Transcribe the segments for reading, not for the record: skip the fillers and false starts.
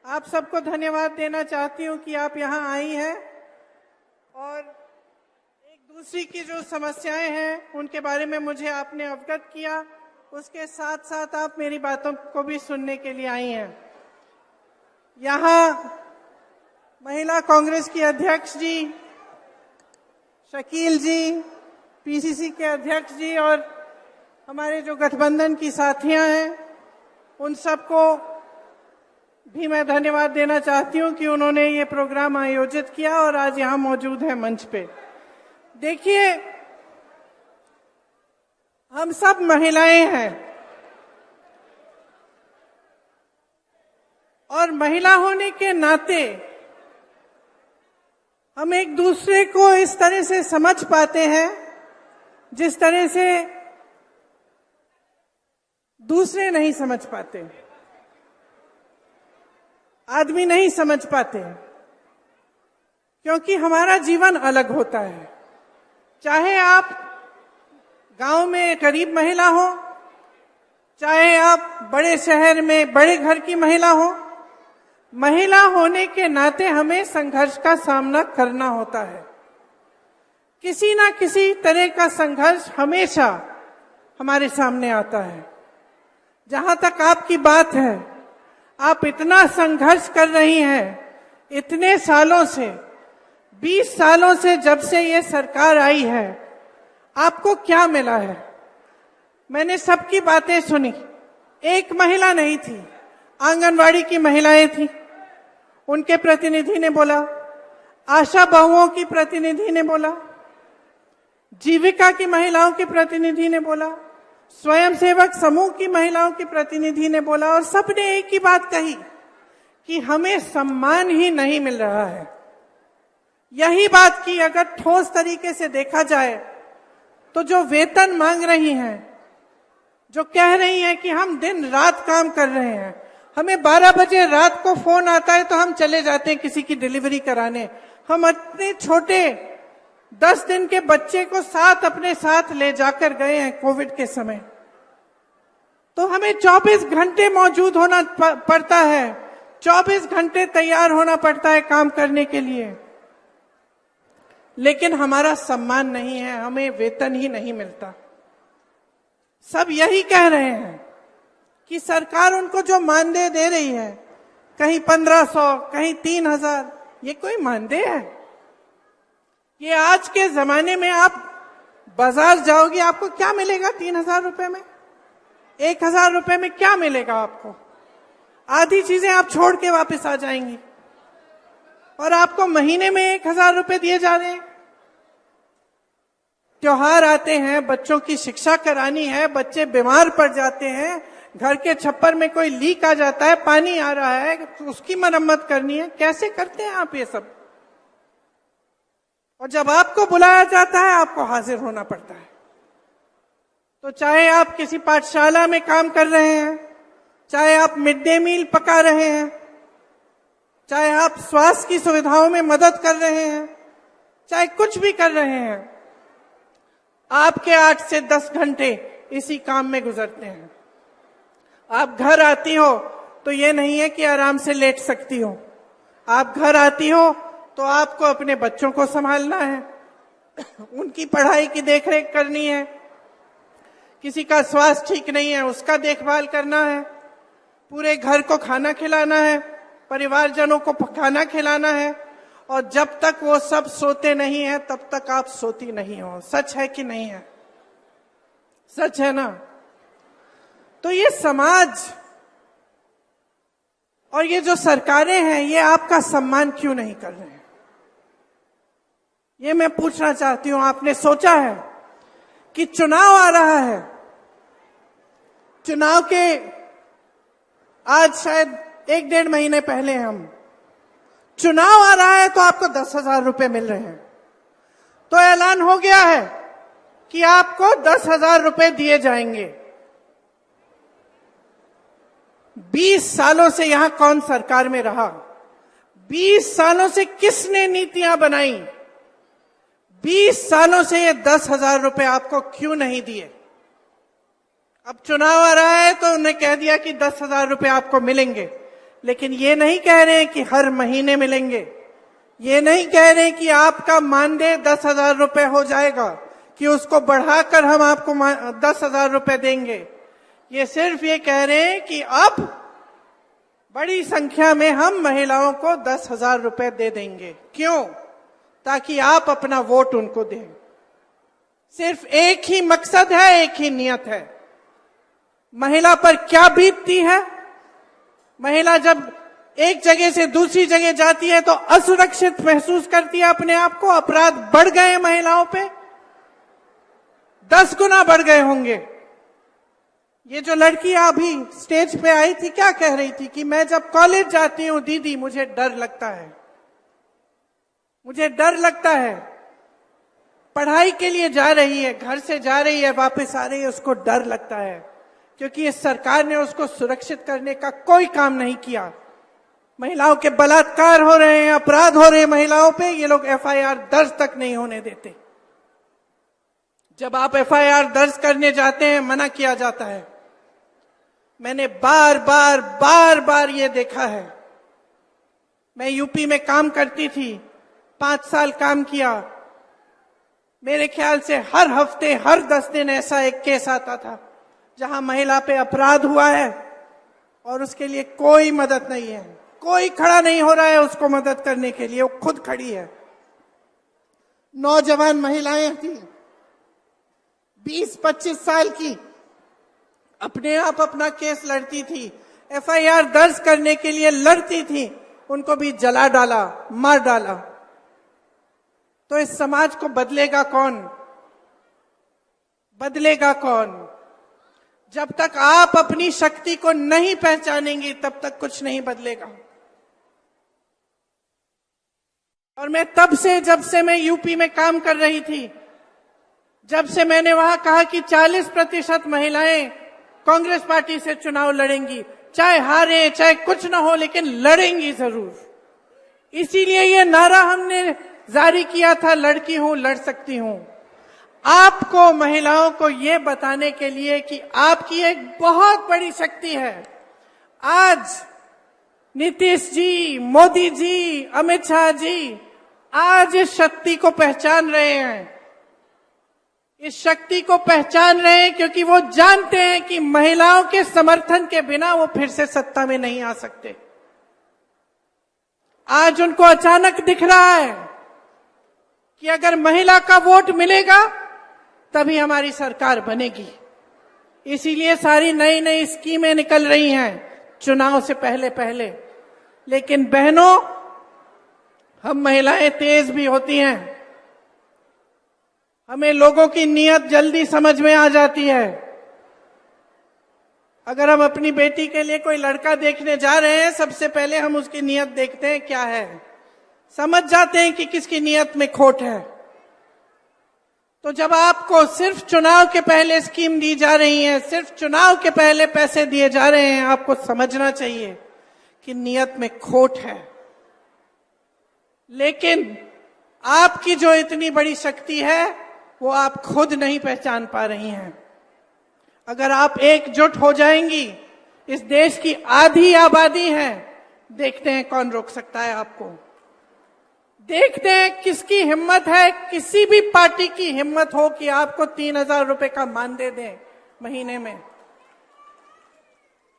आप सबको धन्यवाद देना चाहती हूँ कि आप यहाँ आई हैं और एक दूसरी की जो समस्याएं हैं उनके बारे में मुझे आपने अवगत किया। उसके साथ साथ आप मेरी बातों को भी सुनने के लिए आई हैं। यहाँ महिला कांग्रेस की अध्यक्ष जी, शकील जी, पीसीसी के अध्यक्ष जी और हमारे जो गठबंधन की साथियां हैं, उन सबको भी मैं धन्यवाद देना चाहती हूं कि उन्होंने ये प्रोग्राम आयोजित किया और आज यहाँ मौजूद है मंच पे। देखिए, हम सब महिलाएं हैं और महिला होने के नाते हम एक दूसरे को इस तरह से समझ पाते हैं जिस तरह से दूसरे नहीं समझ पाते, आदमी नहीं समझ पाते, क्योंकि हमारा जीवन अलग होता है। चाहे आप गांव में गरीब महिला हो, चाहे आप बड़े शहर में बड़े घर की महिला हो, महिला होने के नाते हमें संघर्ष का सामना करना होता है। किसी ना किसी तरह का संघर्ष हमेशा हमारे सामने आता है। जहां तक आपकी बात है, आप इतना संघर्ष कर रही हैं इतने सालों से, 20 सालों से, जब से ये सरकार आई है, आपको क्या मिला है? मैंने सबकी बातें सुनी। एक महिला नहीं थी, आंगनवाड़ी की महिलाएं थी, उनके प्रतिनिधि ने बोला, आशा बहुओं की प्रतिनिधि ने बोला, जीविका की महिलाओं के प्रतिनिधि ने बोला, स्वयंसेवक समूह की महिलाओं की प्रतिनिधि ने बोला, और सबने एक ही बात कही कि हमें सम्मान ही नहीं मिल रहा है। यही बात की अगर ठोस तरीके से देखा जाए तो जो वेतन मांग रही हैं, जो कह रही हैं कि हम दिन रात काम कर रहे हैं, हमें 12 बजे रात को फोन आता है तो हम चले जाते हैं किसी की डिलीवरी कराने, हम अपने छोटे 10 दिन के बच्चे को साथ अपने साथ ले जाकर गए हैं कोविड के समय, तो हमें 24 घंटे मौजूद होना पड़ता है, 24 घंटे तैयार होना पड़ता है काम करने के लिए, लेकिन हमारा सम्मान नहीं है, हमें वेतन ही नहीं मिलता। सब यही कह रहे हैं कि सरकार उनको जो मानदेय दे रही है, कहीं 1500, कहीं 3000, ये कोई मानदेय है? ये आज के जमाने में आप बाजार जाओगे, आपको क्या मिलेगा 3000 रुपए में? 1000 रुपए में क्या मिलेगा आपको? आधी चीजें आप छोड़ के वापस आ जाएंगी और आपको महीने में 1000 रुपए दिए जा रहे हैं। त्योहार आते हैं, बच्चों की शिक्षा करानी है, बच्चे बीमार पड़ जाते हैं, घर के छप्पर में कोई लीक आ जाता है, पानी आ रहा है, तो उसकी मरम्मत करनी है। कैसे करते हैं आप ये सब? और जब आपको बुलाया जाता है, आपको हाजिर होना पड़ता है। तो चाहे आप किसी पाठशाला में काम कर रहे हैं, चाहे आप मिड डे मील पका रहे हैं, चाहे आप स्वास्थ्य की सुविधाओं में मदद कर रहे हैं, चाहे कुछ भी कर रहे हैं, आपके 8 से 10 घंटे इसी काम में गुजरते हैं। आप घर आती हो तो ये नहीं है कि आराम से लेट सकती हो। आप घर आती हो तो आपको अपने बच्चों को संभालना है, उनकी पढ़ाई की देखरेख करनी है, किसी का स्वास्थ्य ठीक नहीं है उसका देखभाल करना है, पूरे घर को खाना खिलाना है, परिवारजनों को खाना खिलाना है, और जब तक वो सब सोते नहीं है तब तक आप सोती नहीं हो। सच है कि नहीं है? सच है ना? तो ये समाज और ये जो सरकारें हैं, ये आपका सम्मान क्यों नहीं कर रहे हैं? ये मैं पूछना चाहती हूं। आपने सोचा है कि चुनाव आ रहा है, चुनाव के आज शायद 1-1.5 महीने पहले हम, चुनाव आ रहा है तो आपको 10,000 रुपए मिल रहे हैं, तो ऐलान हो गया है कि आपको 10,000 रुपए दिए जाएंगे। 20 सालों से यहां कौन सरकार में रहा? 20 सालों से किसने नीतियां बनाई? 20 सालों से ये 10,000 रुपए आपको क्यों नहीं दिए? अब चुनाव आ रहा है तो उन्हें कह दिया कि 10,000 रुपए आपको मिलेंगे, लेकिन ये नहीं कह रहे हैं कि हर महीने मिलेंगे, ये नहीं कह रहे हैं कि आपका मानदेय 10,000 रुपए हो जाएगा, कि उसको बढ़ाकर हम आपको 10,000 रुपए देंगे। ये सिर्फ ये कह रहे हैं कि अब बड़ी संख्या में हम महिलाओं को 10,000 रुपए दे देंगे। क्यों? ताकि आप अपना वोट उनको दें। सिर्फ एक ही मकसद है, एक ही नियत है। महिला पर क्या बीतती है? महिला जब एक जगह से दूसरी जगह जाती है तो असुरक्षित महसूस करती है अपने आप को। अपराध बढ़ गए महिलाओं पे, 10 गुना बढ़ गए होंगे। ये जो लड़की अभी स्टेज पे आई थी, क्या कह रही थी कि मैं जब कॉलेज जाती हूं दीदी मुझे डर लगता है, मुझे डर लगता है। पढ़ाई के लिए जा रही है, घर से जा रही है, वापस आ रही है, उसको डर लगता है, क्योंकि इस सरकार ने उसको सुरक्षित करने का कोई काम नहीं किया। महिलाओं के बलात्कार हो रहे हैं, अपराध हो रहे हैं महिलाओं पे, ये लोग एफआईआर दर्ज तक नहीं होने देते। जब आप एफआईआर दर्ज करने जाते हैं मना किया जाता है। मैंने बार बार ये देखा है। मैं यूपी में काम करती थी, 5 साल काम किया। मेरे ख्याल से हर हफ्ते, हर 10 दिन ऐसा एक केस आता था जहां महिला पे अपराध हुआ है और उसके लिए कोई मदद नहीं है, कोई खड़ा नहीं हो रहा है उसको मदद करने के लिए, वो खुद खड़ी है। नौजवान महिलाएं थी, 20-25 साल की, अपने आप अपना केस लड़ती थी, एफआईआर दर्ज करने के लिए लड़ती थी, उनको भी जला डाला, मार डाला। तो इस समाज को बदलेगा कौन? बदलेगा कौन? जब तक आप अपनी शक्ति को नहीं पहचानेंगे तब तक कुछ नहीं बदलेगा। और मैं तब से, जब से मैं यूपी में काम कर रही थी, जब से मैंने वहां कहा कि 40% महिलाएं कांग्रेस पार्टी से चुनाव लड़ेंगी, चाहे हारे चाहे कुछ ना हो, लेकिन लड़ेंगी जरूर। इसीलिए ये नारा हमने जारी किया था, लड़की हूं लड़ सकती हूं। आपको, महिलाओं को ये बताने के लिए कि आपकी एक बहुत बड़ी शक्ति है। आज नीतीश जी, मोदी जी, अमित शाह जी आज इस शक्ति को पहचान रहे हैं। इस शक्ति को पहचान रहे हैं क्योंकि वो जानते हैं कि महिलाओं के समर्थन के बिना वो फिर से सत्ता में नहीं आ सकते। आज उनको अचानक दिख रहा है कि अगर महिला का वोट मिलेगा तभी हमारी सरकार बनेगी। इसीलिए सारी नई नई स्कीमें निकल रही हैं चुनाव से पहले पहले। लेकिन बहनों, हम महिलाएं तेज भी होती हैं, हमें लोगों की नीयत जल्दी समझ में आ जाती है। अगर हम अपनी बेटी के लिए कोई लड़का देखने जा रहे हैं, सबसे पहले हम उसकी नीयत देखते हैं क्या है, समझ जाते हैं कि किसकी नीयत में खोट है। तो जब आपको सिर्फ चुनाव के पहले स्कीम दी जा रही है, सिर्फ चुनाव के पहले पैसे दिए जा रहे हैं, आपको समझना चाहिए कि नीयत में खोट है। लेकिन आपकी जो इतनी बड़ी शक्ति है वो आप खुद नहीं पहचान पा रही हैं। अगर आप एकजुट हो जाएंगी, इस देश की आधी आबादी है, देखते हैं कौन रोक सकता है आपको। देखते हैं किसकी हिम्मत है, किसी भी पार्टी की हिम्मत हो कि आपको 3,000 रुपए का मानदेय दें महीने में।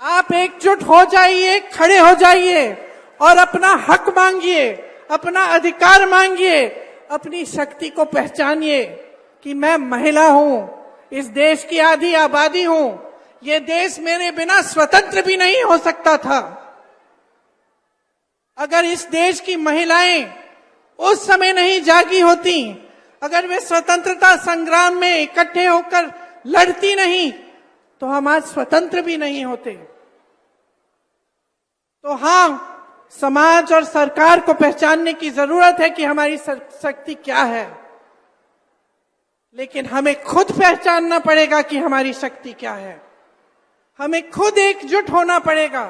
आप एकजुट हो जाइए, खड़े हो जाइए और अपना हक मांगिए, अपना अधिकार मांगिए, अपनी शक्ति को पहचानिए कि मैं महिला हूं, इस देश की आधी आबादी हूं, ये देश मेरे बिना स्वतंत्र भी नहीं हो सकता था। अगर इस देश की महिलाएं उस समय नहीं जागी होती, अगर वे स्वतंत्रता संग्राम में इकट्ठे होकर लड़ती नहीं, तो हम आज स्वतंत्र भी नहीं होते। तो हां, समाज और सरकार को पहचानने की जरूरत है कि हमारी शक्ति क्या है, लेकिन हमें खुद पहचानना पड़ेगा कि हमारी शक्ति क्या है। हमें खुद एकजुट होना पड़ेगा,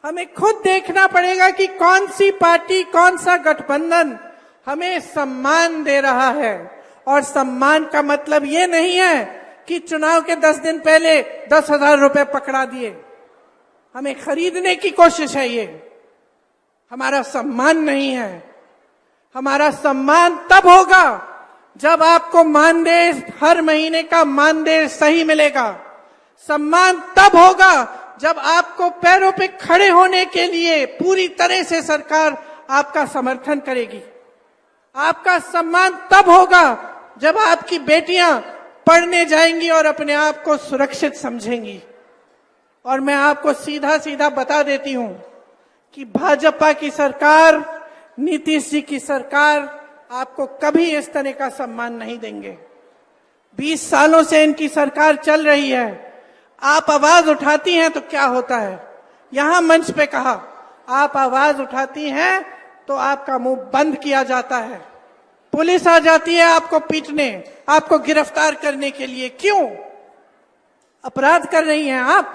हमें खुद देखना पड़ेगा कि कौन सी पार्टी, कौन सा गठबंधन हमें सम्मान दे रहा है। और सम्मान का मतलब ये नहीं है कि चुनाव के 10 दिन पहले 10,000 रुपए पकड़ा दिए। हमें खरीदने की कोशिश है। ये हमारा सम्मान नहीं है। हमारा सम्मान तब होगा जब आपको मानदेय, हर महीने का मानदेय सही मिलेगा। सम्मान तब होगा जब आपको पैरों पे खड़े होने के लिए पूरी तरह से सरकार आपका समर्थन करेगी। आपका सम्मान तब होगा जब आपकी बेटियां पढ़ने जाएंगी और अपने आप को सुरक्षित समझेंगी। और मैं आपको सीधा सीधा बता देती हूं कि भाजपा की सरकार, नीतीश जी की सरकार आपको कभी इस तरह का सम्मान नहीं देंगे। 20 सालों से इनकी सरकार चल रही है। आप आवाज उठाती हैं तो क्या होता है? यहां मंच पे कहा, आप आवाज उठाती हैं तो आपका मुंह बंद किया जाता है। पुलिस आ जाती है आपको पीटने, आपको गिरफ्तार करने के लिए। क्यों? अपराध कर रही हैं आप।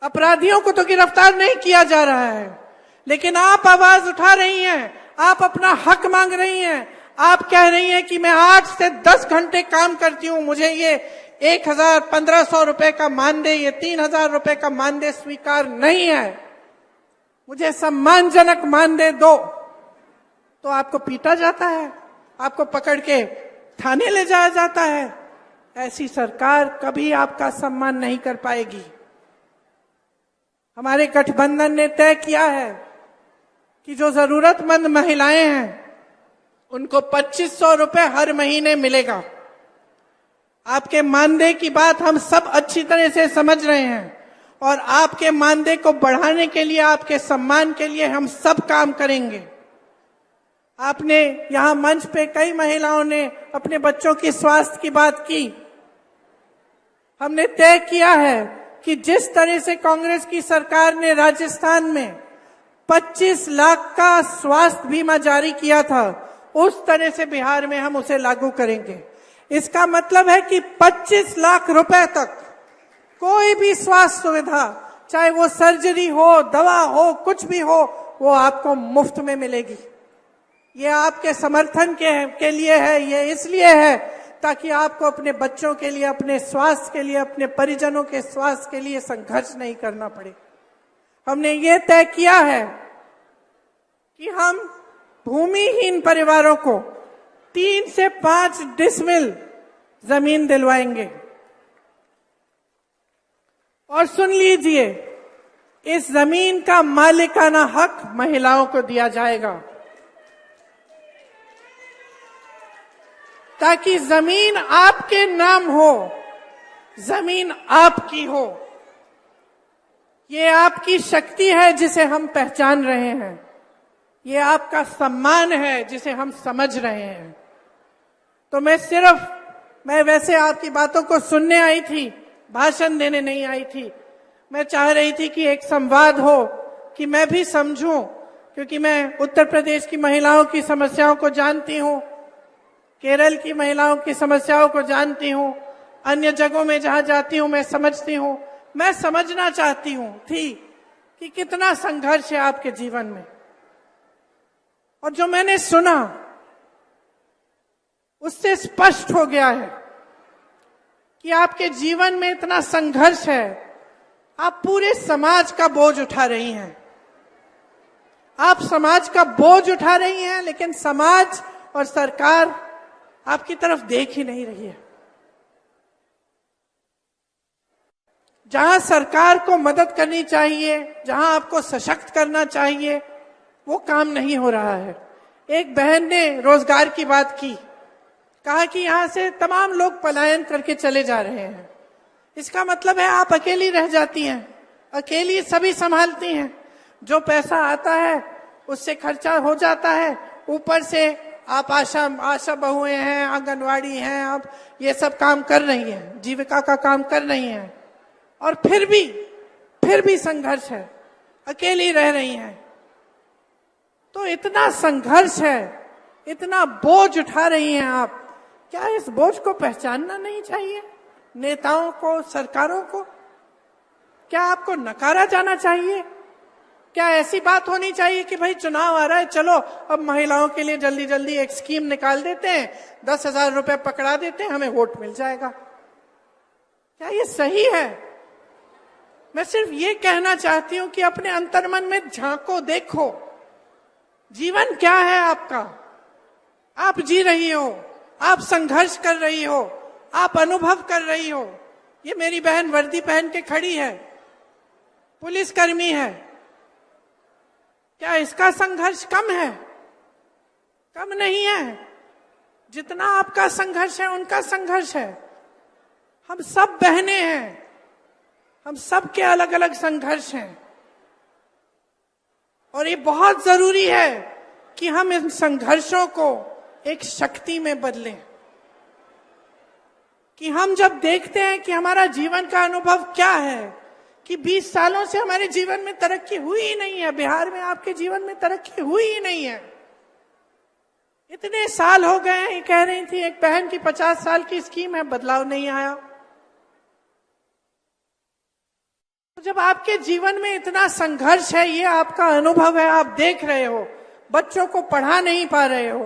अपराधियों को तो गिरफ्तार नहीं किया जा रहा है, लेकिन आप आवाज उठा रही हैं, आप अपना हक मांग रही हैं। आप कह रही हैं कि मैं 8 से 10 घंटे काम करती हूं, मुझे ये 1,000-1,500 रुपए का मानदेय, ये 3,000 रुपए का मानदेय स्वीकार नहीं है, मुझे सम्मानजनक मानदेय दो। तो आपको पीटा जाता है, आपको पकड़ के थाने ले जाया जाता है। ऐसी सरकार कभी आपका सम्मान नहीं कर पाएगी। हमारे गठबंधन ने तय किया है कि जो जरूरतमंद महिलाएं हैं उनको 2,500 रुपए हर महीने मिलेगा। आपके मानदेय की बात हम सब अच्छी तरह से समझ रहे हैं और आपके मानदेय को बढ़ाने के लिए, आपके सम्मान के लिए हम सब काम करेंगे। आपने यहां मंच पे कई महिलाओं ने अपने बच्चों की स्वास्थ्य की बात की। हमने तय किया है कि जिस तरह से कांग्रेस की सरकार ने राजस्थान में 25 लाख का स्वास्थ्य बीमा जारी किया था, उस तरह से बिहार में हम उसे लागू करेंगे। इसका मतलब है कि 25 लाख रुपए तक कोई भी स्वास्थ्य सुविधा, चाहे वो सर्जरी हो, दवा हो, कुछ भी हो, वो आपको मुफ्त में मिलेगी। ये आपके समर्थन के लिए है, ये इसलिए है ताकि आपको अपने बच्चों के लिए, अपने स्वास्थ्य के लिए, अपने परिजनों के स्वास्थ्य के लिए संघर्ष नहीं करना पड़े। हमने ये तय किया है कि हम भूमिहीन परिवारों को 3 से 5 डिसमिल जमीन दिलवाएंगे। और सुन लीजिए, इस जमीन का मालिकाना हक महिलाओं को दिया जाएगा ताकि जमीन आपके नाम हो, जमीन आपकी हो। ये आपकी शक्ति है जिसे हम पहचान रहे हैं, ये आपका सम्मान है जिसे हम समझ रहे हैं। तो मैं वैसे आपकी बातों को सुनने आई थी, भाषण देने नहीं आई थी। मैं चाह रही थी कि एक संवाद हो, कि मैं भी समझूं, क्योंकि मैं उत्तर प्रदेश की महिलाओं की समस्याओं को जानती हूं, केरल की महिलाओं की समस्याओं को जानती हूं, अन्य जगहों में जहां जाती हूं मैं समझती हूं। मैं समझना चाहती हूं कि कितना संघर्ष है आपके जीवन में। और जो मैंने सुना उससे स्पष्ट हो गया है कि आपके जीवन में इतना संघर्ष है। आप पूरे समाज का बोझ उठा रही हैं, आप समाज का बोझ उठा रही हैं, लेकिन समाज और सरकार आपकी तरफ देख ही नहीं रही है। जहां सरकार को मदद करनी चाहिए, जहां आपको सशक्त करना चाहिए, वो काम नहीं हो रहा है। एक बहन ने रोजगार की बात की, कहा कि यहां से तमाम लोग पलायन करके चले जा रहे हैं। इसका मतलब है आप अकेली रह जाती हैं, अकेली सभी संभालती हैं। जो पैसा आता है उससे खर्चा हो जाता है, ऊपर से आप आशा बहुएं हैं, आंगनवाड़ी हैं, आप ये सब काम कर रही हैं, जीविका का काम कर रही हैं, और फिर भी संघर्ष है, अकेली रह रही हैं। तो इतना संघर्ष है, इतना बोझ उठा रही हैं आप, क्या इस बोझ को पहचानना नहीं चाहिए? नेताओं को, सरकारों को क्या आपको नकारा जाना चाहिए? क्या ऐसी बात होनी चाहिए कि भाई चुनाव आ रहा है, चलो अब महिलाओं के लिए जल्दी जल्दी एक स्कीम निकाल देते हैं, 10,000 रुपए पकड़ा देते हैं, हमें वोट मिल जाएगा? क्या ये सही है? मैं सिर्फ ये कहना चाहती हूं कि अपने अंतर्मन में झांको, देखो जीवन क्या है आपका। आप जी रही हो, आप संघर्ष कर रही हो, आप अनुभव कर रही हो। ये मेरी बहन वर्दी पहन के खड़ी है, पुलिसकर्मी है। क्या इसका संघर्ष कम है? कम नहीं है। जितना आपका संघर्ष है उनका संघर्ष है। हम सब बहनें हैं, हम सब के अलग अलग संघर्ष हैं। और ये बहुत जरूरी है कि हम इन संघर्षों को एक शक्ति में बदलें। कि हम जब देखते हैं कि हमारा जीवन का अनुभव क्या है, कि 20 सालों से हमारे जीवन में तरक्की हुई ही नहीं है, बिहार में आपके जीवन में तरक्की हुई ही नहीं है, इतने साल हो गए हैं। कह रही थी एक बहन की 50 साल की स्कीम है, बदलाव नहीं आया। तो जब आपके जीवन में इतना संघर्ष है, ये आपका अनुभव है, आप देख रहे हो, बच्चों को पढ़ा नहीं पा रहे हो,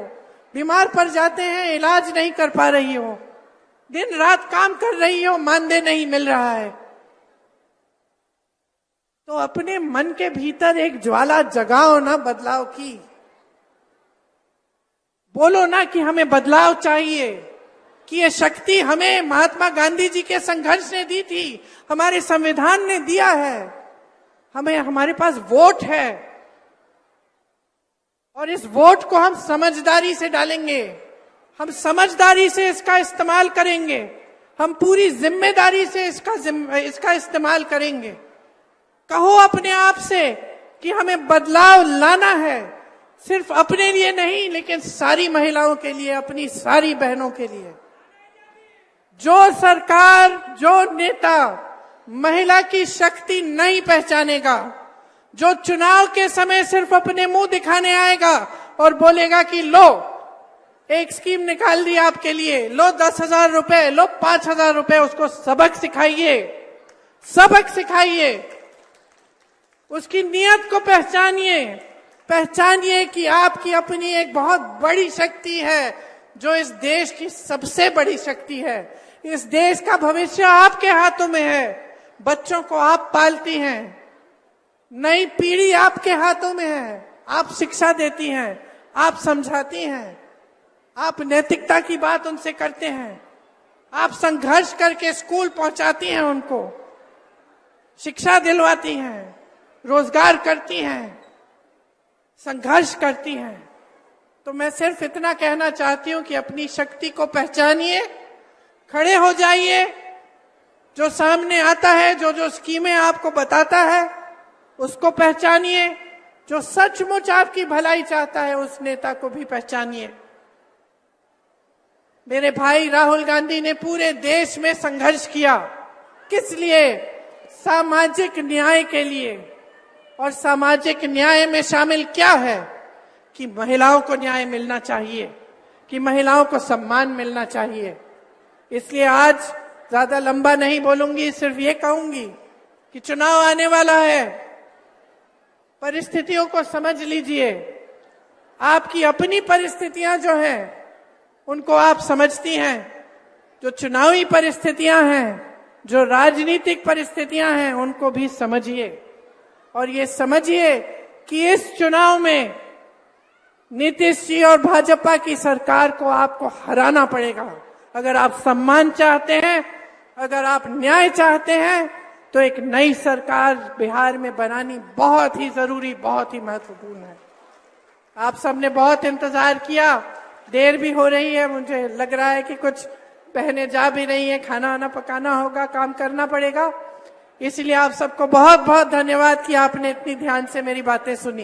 बीमार पड़ जाते हैं, इलाज नहीं कर पा रही हो, दिन रात काम कर रही हो, मानदेय नहीं मिल रहा है, तो अपने मन के भीतर एक ज्वाला जगाओ ना बदलाव की। बोलो ना कि हमें बदलाव चाहिए, कि ये शक्ति हमें महात्मा गांधी जी के संघर्ष ने दी थी, हमारे संविधान ने दिया है, हमें, हमारे पास वोट है और इस वोट को हम समझदारी से डालेंगे, हम समझदारी से इसका इस्तेमाल करेंगे, हम पूरी जिम्मेदारी से इसका इस्तेमाल करेंगे। कहो अपने आप से कि हमें बदलाव लाना है, सिर्फ अपने लिए नहीं लेकिन सारी महिलाओं के लिए, अपनी सारी बहनों के लिए। जो सरकार, जो नेता महिला की शक्ति नहीं पहचानेगा, जो चुनाव के समय सिर्फ अपने मुंह दिखाने आएगा और बोलेगा कि लो एक स्कीम निकाल दी आपके लिए, लो 10,000 रुपए, लो 5,000 रुपए, उसको सबक सिखाइए, सबक सिखाइए, उसकी नीयत को पहचानिए, पहचानिए कि आपकी अपनी एक बहुत बड़ी शक्ति है, जो इस देश की सबसे बड़ी शक्ति है। इस देश का भविष्य आपके हाथों में है। बच्चों को आप पालती हैं, नई पीढ़ी आपके हाथों में है, आप शिक्षा देती हैं, आप समझाती हैं, आप नैतिकता की बात उनसे करते हैं, आप संघर्ष करके स्कूल पहुंचाती हैं, उनको शिक्षा दिलवाती हैं, रोजगार करती हैं, संघर्ष करती हैं। तो मैं सिर्फ इतना कहना चाहती हूं कि अपनी शक्ति को पहचानिए, खड़े हो जाइए, जो सामने आता है, जो जो स्कीमें आपको बताता है उसको पहचानिए, जो सचमुच आपकी भलाई चाहता है उस नेता को भी पहचानिए। मेरे भाई राहुल गांधी ने पूरे देश में संघर्ष किया, किस लिए? सामाजिक न्याय के लिए। और सामाजिक न्याय में शामिल क्या है? कि महिलाओं को न्याय मिलना चाहिए, कि महिलाओं को सम्मान मिलना चाहिए। इसलिए आज ज्यादा लंबा नहीं बोलूंगी, सिर्फ ये कहूंगी कि चुनाव आने वाला है, परिस्थितियों को समझ लीजिए। आपकी अपनी परिस्थितियां जो हैं उनको आप समझती हैं, जो चुनावी परिस्थितियां हैं, जो राजनीतिक परिस्थितियां हैं, उनको भी समझिए। और ये समझिए कि इस चुनाव में नीतीश जी और भाजपा की सरकार को आपको हराना पड़ेगा। अगर आप सम्मान चाहते हैं, अगर आप न्याय चाहते हैं, तो एक नई सरकार बिहार में बनानी बहुत ही जरूरी, बहुत ही महत्वपूर्ण है। आप सबने बहुत इंतजार किया, देर भी हो रही है, मुझे लग रहा है कि कुछ बहनें जा भी रही हैं, खाना वाना पकाना होगा, काम करना पड़ेगा। इसलिए आप सबको बहुत बहुत धन्यवाद कि आपने इतनी ध्यान से मेरी बातें सुनी।